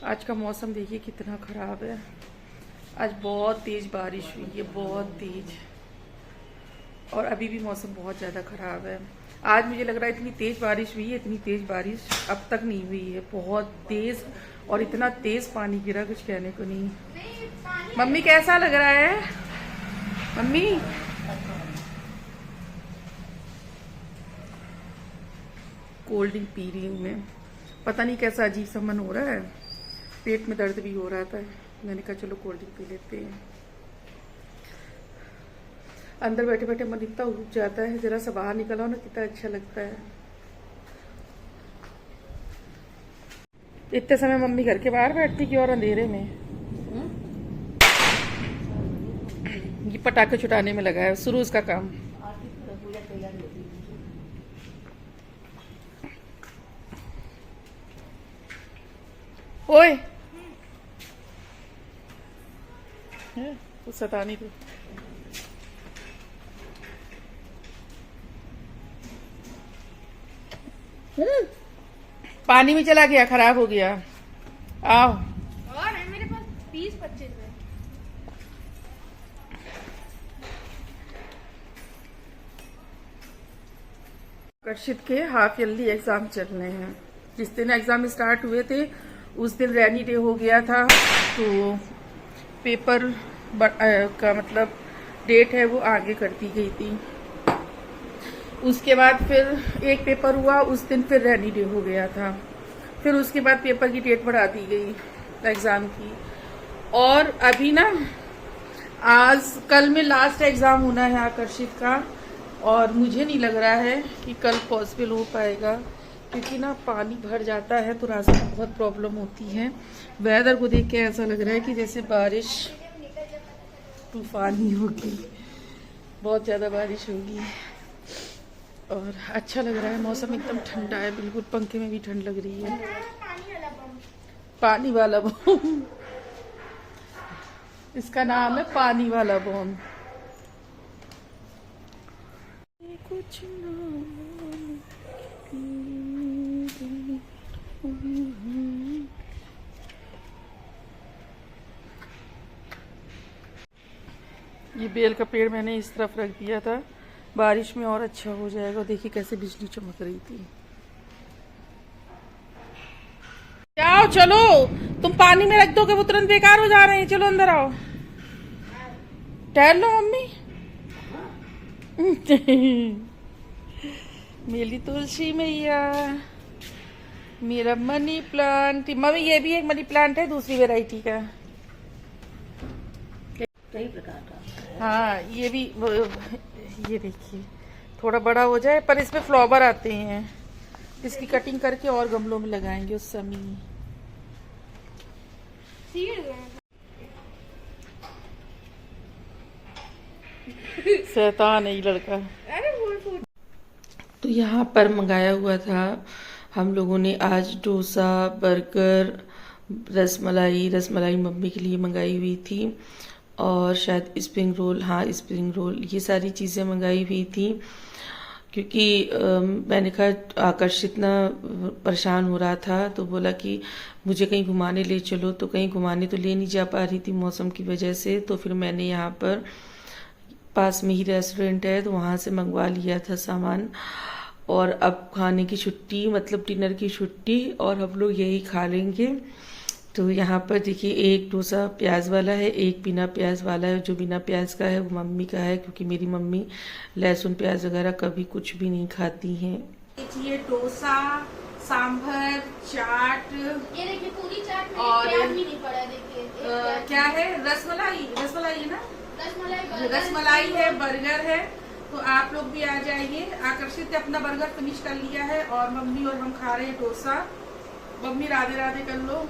आज का मौसम देखिए कितना ख़राब है। आज बहुत तेज़ बारिश हुई है, बहुत तेज़। और अभी भी मौसम बहुत ज़्यादा ख़राब है। आज मुझे लग रहा है इतनी तेज़ बारिश हुई है, इतनी तेज़ बारिश अब तक नहीं हुई है। बहुत तेज़, और इतना तेज़ पानी गिरा कुछ कहने को नहीं। मम्मी कैसा लग रहा है? मम्मी कोल्ड ड्रिंक पी रही हूँ मैं। पता नहीं कैसा अजीब सा मन हो रहा है, पेट में दर्द भी हो रहा था। मैंने कहा चलो कोल्ड ड्रिंक पी लेते हैं। अंदर बैठे बैठे मन इतना उब जाता है, जरा सा बाहर निकला हो ना कितना अच्छा लगता है। इतने समय मम्मी घर के बाहर बैठती कि और अंधेरे में ये पटाखे छुटाने में लगा है, शुरू उसका काम। ओए कुछ सतानी तो। पानी में चला गया, खराब हो गया। आओ। और है मेरे पास 20-25 है। कर्षित के हाफ ईयरली एग्जाम चल रहे हैं। जिस दिन एग्जाम स्टार्ट हुए थे उस दिन रेनी डे हो गया था, तो पेपर का मतलब डेट है वो आगे कर दी गई थी। उसके बाद फिर एक पेपर हुआ, उस दिन फिर रेनी डे हो गया था। फिर उसके बाद पेपर की डेट बढ़ा दी गई एग्जाम की। और अभी ना आज कल में लास्ट एग्जाम होना है आकर्षित का, और मुझे नहीं लग रहा है कि कल पॉसिबल हो पाएगा, क्योंकि ना पानी भर जाता है तो रास्ते में बहुत प्रॉब्लम होती है। वेदर को देख के ऐसा लग रहा है कि जैसे बारिश तूफानी होगी, बहुत ज़्यादा बारिश होगी। और अच्छा लग रहा है, मौसम एकदम ठंडा है, बिल्कुल पंखे में भी ठंड लग रही है। पानी वाला बम इसका नाम है, पानी वाला बम। कुछ ये बेल का पेड़ मैंने इस तरफ रख दिया था, बारिश में और अच्छा हो जाएगा। देखिए कैसे बिजली चमक रही थी। आओ चलो, तुम पानी में रख दोगे वो तुरंत बेकार हो जा रहे हैं। चलो अंदर आओ, टहल लो मम्मी। मेरी तुलसी मैया, मेरा मनी प्लांट। मम्मी ये भी एक मनी प्लांट है, दूसरी वेराइटी का। कई प्रकार का। हाँ ये भी ये देखिए थोड़ा बड़ा हो जाए, पर इसमें फ्लावर आते हैं। इसकी कटिंग करके और गमलों में लगाएंगे उस समय। शैतान है ये लड़का। तो यहाँ पर मंगाया हुआ था हम लोगों ने आज डोसा, बर्गर, रसमलाई मम्मी के लिए मंगाई हुई थी, और शायद स्प्रिंग रोल, हाँ स्प्रिंग रोल, ये सारी चीज़ें मंगाई हुई थी। क्योंकि मैंने कहा आकर्षित ना परेशान हो रहा था, तो बोला कि मुझे कहीं घुमाने ले चलो, तो कहीं घुमाने तो ले नहीं जा पा रही थी मौसम की वजह से। तो फिर मैंने यहाँ पर पास में ही रेस्टोरेंट है तो वहाँ से मंगवा लिया था सामान। और अब खाने की छुट्टी, मतलब डिनर की छुट्टी, और हम लोग यही खा लेंगे। तो यहाँ पर देखिए एक डोसा प्याज वाला है, एक बिना प्याज वाला है। जो बिना प्याज का है वो मम्मी का है, क्योंकि मेरी मम्मी लहसुन प्याज वगैरह कभी कुछ भी नहीं खाती हैं। देखिए डोसा, सांभर, चाट, ये देखिए पूरी चाट में और प्याज भी नहीं पड़ा। देखिए क्या है, रसमलाई है ना, रसमलाई रसमलाई है, बर्गर है। तो आप लोग भी आ जाइए। आकर्षित ने अपना बर्गर फिनिश कर लिया है, और मम्मी और हम खा रहे हैं डोसा। मम्मी राधे राधे कर लो।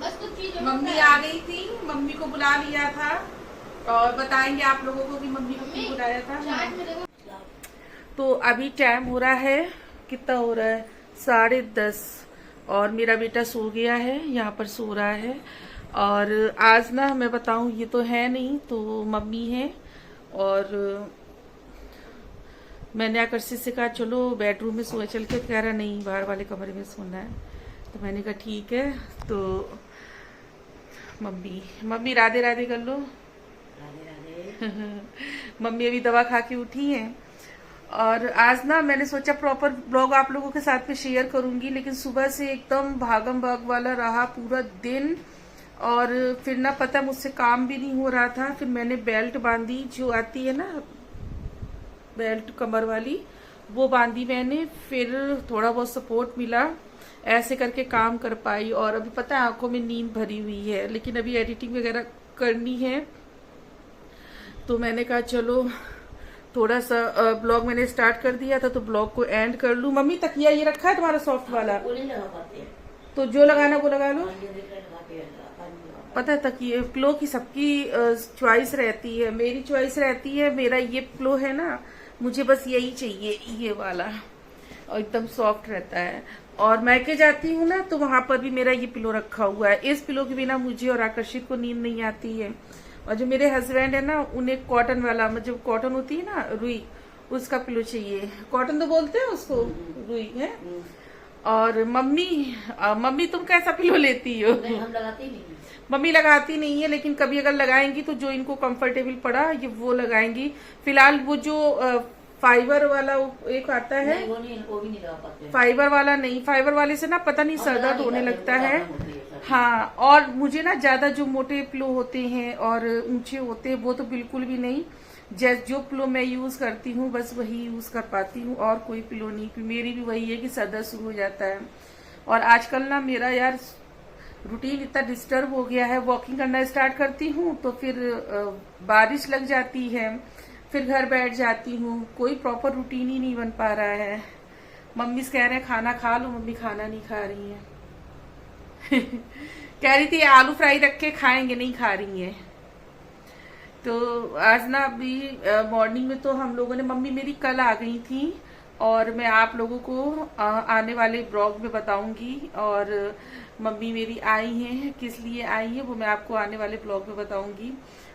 बस कुछ चीज़ मम्मी आ गई थी, मम्मी को बुला लिया था, और बताएंगे आप लोगों को कि मम्मी को क्यों बुलाया था। तो अभी टाइम हो रहा है, कितना हो रहा है, 10:30, और मेरा बेटा सो गया है, यहाँ पर सो रहा है। और आज ना मैं बताऊं, ये तो है नहीं, तो मम्मी है, और मैंने आकर्षित से कहा चलो बेडरूम में सोए, चल के कह रहा नहीं बाहर वाले कमरे में सोना है। तो मैंने कहा ठीक है। तो मम्मी राधे राधे कर लो। राधे राधे। मम्मी अभी दवा खा के उठी हैं। और आज ना मैंने सोचा प्रॉपर ब्लॉग आप लोगों के साथ में शेयर करूंगी, लेकिन सुबह से एकदम भागम भाग वाला रहा पूरा दिन। और फिर ना पता मुझसे काम भी नहीं हो रहा था। फिर मैंने बेल्ट बांधी, जो आती है ना बेल्ट कमर वाली, वो बांधी मैंने। फिर थोड़ा बहुत सपोर्ट मिला, ऐसे करके काम कर पाई। और अभी पता है आंखों में नींद भरी हुई है, लेकिन अभी एडिटिंग वगैरह करनी है। तो मैंने कहा चलो थोड़ा सा ब्लॉग मैंने स्टार्ट कर दिया था, तो ब्लॉग को एंड कर लूं। मम्मी तकिया ये रखा है तुम्हारा सॉफ्ट वाला? वो नहीं लगा पाते हैं। तो जो लगाना वो लगा लो। ये देख रहे लगाते हैं, लगाते हैं। पता है तकिए पिलो की सबकी चॉइस रहती है। मेरी चॉइस रहती है, मेरा ये पिलो है ना, मुझे बस यही चाहिए, ये वाला, और एकदम सॉफ्ट रहता है। और मैके जाती हूँ ना, तो वहां पर भी मेरा ये पिलो रखा हुआ है। इस पिलो के बिना मुझे और आकर्षित को नींद नहीं आती है। और जो मेरे हस्बैंड है ना, उन्हें कॉटन वाला, मतलब कॉटन होती है ना रुई, उसका पिलो चाहिए। कॉटन तो बोलते हैं उसको, रुई है। और मम्मी तुम कैसा पिलो लेती हो? नहीं, हम लगाते ही नहीं। मम्मी लगाती नहीं है, लेकिन कभी अगर लगाएंगी तो जो इनको कंफर्टेबल पड़ा ये वो लगाएंगी। फिलहाल वो जो फाइबर वाला एक आता है, नहीं, वो भी नहीं लगा पाते। फाइबर वाला नहीं, फाइबर वाले से ना पता नहीं सर दर्द होने लगता है। हाँ, और मुझे ना ज्यादा जो मोटे पिलो होते हैं और ऊंचे होते हैं वो तो बिल्कुल भी नहीं। जो पिलो मैं यूज करती हूँ बस वही यूज कर पाती हूँ, और कोई पिलो नहीं। मेरी भी वही है कि सर दर्द शुरू हो जाता है। और आजकल ना मेरा यार रूटीन इतना डिस्टर्ब हो गया है। वॉकिंग करना स्टार्ट करती हूँ तो फिर बारिश लग जाती है, फिर घर बैठ जाती हूँ। कोई प्रॉपर रूटीन ही नहीं बन पा रहा है। मम्मी से कह रहे हैं खाना खा लो, मम्मी खाना नहीं खा रही है। कह रही थी आलू फ्राई रख के खाएंगे, नहीं खा रही है। तो आज ना अभी मॉर्निंग में तो हम लोगों ने, मम्मी मेरी कल आ गई थी, और मैं आप लोगों को आने वाले ब्लॉग में बताऊंगी। और मम्मी मेरी आई हैं, किस लिए आई हैं वो मैं आपको आने वाले ब्लॉग में बताऊंगी।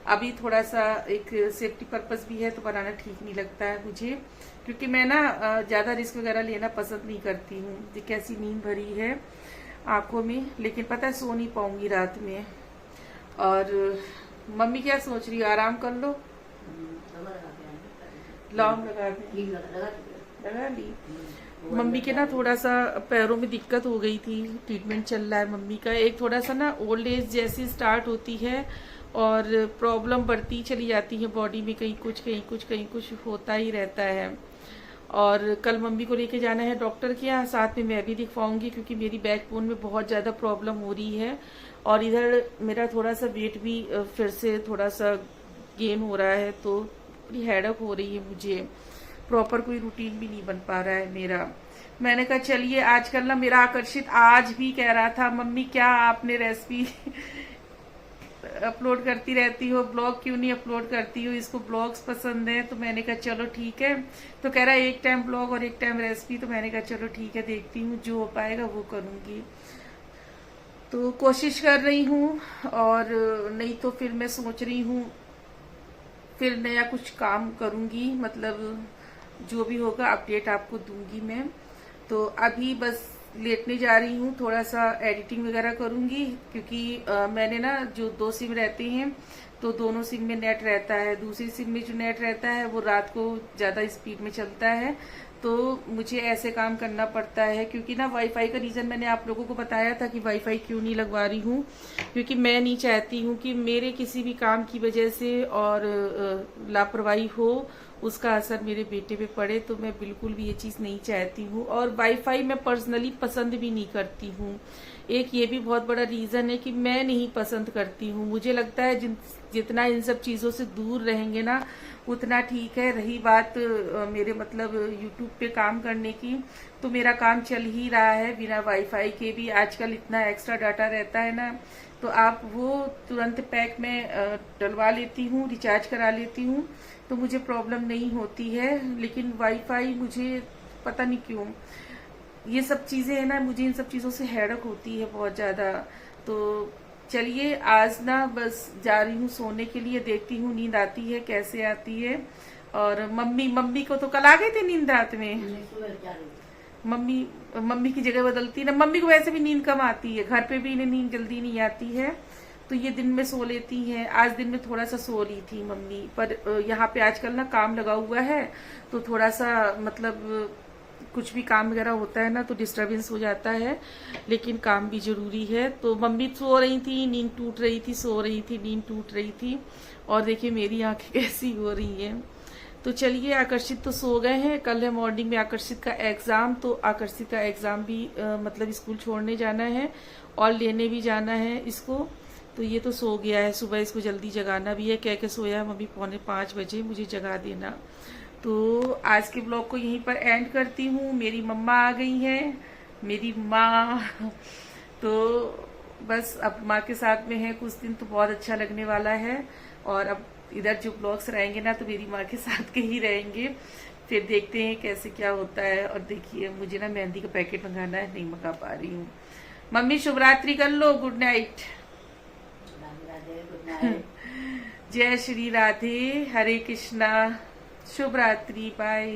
अभी थोड़ा सा एक सेफ्टी पर्पस भी है, तो बनाना ठीक नहीं लगता है मुझे, क्योंकि मैं ना ज्यादा रिस्क वगैरह लेना पसंद नहीं करती हूँ। कैसी नींद भरी है आंखों में, लेकिन पता है सो नहीं पाऊंगी रात में। और मम्मी क्या सोच रही है, आराम कर लो, लौंग लगा दे, लगा ली। मम्मी के ना थोड़ा सा पैरों में दिक्कत हो गई थी, ट्रीटमेंट चल रहा है मम्मी का। एक थोड़ा सा ना ओल्ड एज जैसी स्टार्ट होती है और प्रॉब्लम बढ़ती चली जाती है बॉडी में, कहीं कुछ कहीं कुछ कहीं कुछ होता ही रहता है। और कल मम्मी को लेके जाना है डॉक्टर के यहाँ, साथ में मैं भी दिखवाऊंगी, क्योंकि मेरी बैकबोन में बहुत ज्यादा प्रॉब्लम हो रही है। और इधर मेरा थोड़ा सा वेट भी फिर से थोड़ा सा गेन हो रहा है, तो बड़ी हेडक हो रही है मुझे। प्रॉपर कोई रूटीन भी नहीं बन पा रहा है मेरा। मैंने कहा चलिए, आजकल ना मेरा आकर्षित आज भी कह रहा था मम्मी क्या आपने रेसिपी अपलोड करती रहती हो, ब्लॉग क्यों नहीं अपलोड करती हो, इसको ब्लॉग्स पसंद है। तो मैंने कहा चलो ठीक है। तो कह रहा है एक टाइम ब्लॉग और एक टाइम रेसिपी। तो मैंने कहा चलो ठीक है, देखती हूँ जो हो पाएगा वो करूंगी। तो कोशिश कर रही हूँ, और नहीं तो फिर मैं सोच रही हूँ फिर नया कुछ काम करूंगी, मतलब जो भी होगा अपडेट आपको दूंगी मैं। तो अभी बस लेटने जा रही हूँ, थोड़ा सा एडिटिंग वगैरह करूंगी, क्योंकि मैंने ना जो 2 सिम रहते हैं, तो दोनों सिम में नेट रहता है। दूसरी सिम में जो नेट रहता है वो रात को ज्यादा स्पीड में चलता है, तो मुझे ऐसे काम करना पड़ता है। क्योंकि ना वाईफाई का रीजन मैंने आप लोगों को बताया था कि वाईफाई क्यों नहीं लगवा रही हूँ, क्योंकि मैं नहीं चाहती हूँ कि मेरे किसी भी काम की वजह से और लापरवाही हो उसका असर मेरे बेटे पे पड़े। तो मैं बिल्कुल भी ये चीज नहीं चाहती हूँ, और वाईफाई मैं पर्सनली पसंद भी नहीं करती हूँ। एक ये भी बहुत बड़ा रीजन है कि मैं नहीं पसंद करती हूँ। मुझे लगता है जितना इन सब चीजों से दूर रहेंगे ना उतना ठीक है। रही बात मेरे मतलब यूट्यूब पे काम करने की, तो मेरा काम चल ही रहा है बिना वाईफाई के भी। आजकल इतना एक्स्ट्रा डाटा रहता है ना, तो आप वो तुरंत पैक में डलवा लेती हूँ, रिचार्ज करा लेती हूँ, तो मुझे प्रॉब्लम नहीं होती है। लेकिन वाईफाई मुझे पता नहीं क्यों, ये सब चीजें है ना, मुझे इन सब चीजों से हैरक होती है बहुत ज्यादा। तो चलिए आज ना बस जा रही हूँ सोने के लिए, देखती हूँ नींद आती है कैसे आती है। और मम्मी को तो कल आ गई थी नींद रात में। सुबह 4 बजे। मम्मी की जगह बदलती है ना। मम्मी को वैसे भी नींद कम आती है, घर पे भी इन्हें नींद जल्दी नहीं आती है, तो ये दिन में सो लेती हैं। आज दिन में थोड़ा सा सो रही थी मम्मी, पर यहाँ पे आजकल ना काम लगा हुआ है, तो थोड़ा सा मतलब कुछ भी काम वगैरह होता है ना तो डिस्टरबेंस हो जाता है, लेकिन काम भी जरूरी है। तो मम्मी सो रही थी, नींद टूट रही थी, सो रही थी, नींद टूट रही थी, और देखिए मेरी आंखें कैसी हो रही हैं। तो चलिए, आकर्षित तो सो गए हैं। कल है मॉर्निंग में आकर्षित का एग्जाम, तो आकर्षित का एग्जाम भी मतलब स्कूल छोड़ने जाना है और लेने भी जाना है इसको। तो ये तो सो गया है, सुबह इसको जल्दी जगाना भी है। कह के सोया है मम्मी 4:45 बजे मुझे जगा देना। तो आज के ब्लॉग को यहीं पर एंड करती हूँ। मेरी मम्मा आ गई हैं, मेरी माँ तो बस अब माँ के साथ में है कुछ दिन, तो बहुत अच्छा लगने वाला है। और अब इधर जो ब्लॉग्स रहेंगे ना तो मेरी माँ के साथ के ही रहेंगे, फिर देखते हैं कैसे क्या होता है। और देखिए मुझे ना मेहंदी का पैकेट मंगाना है, नहीं मंगा पा रही हूँ। मम्मी शुभ रात्रि कर लो, good night. Radhe Radhe, good night. जय श्री राधे, हरे कृष्णा, शुभ रात्रि, बाय।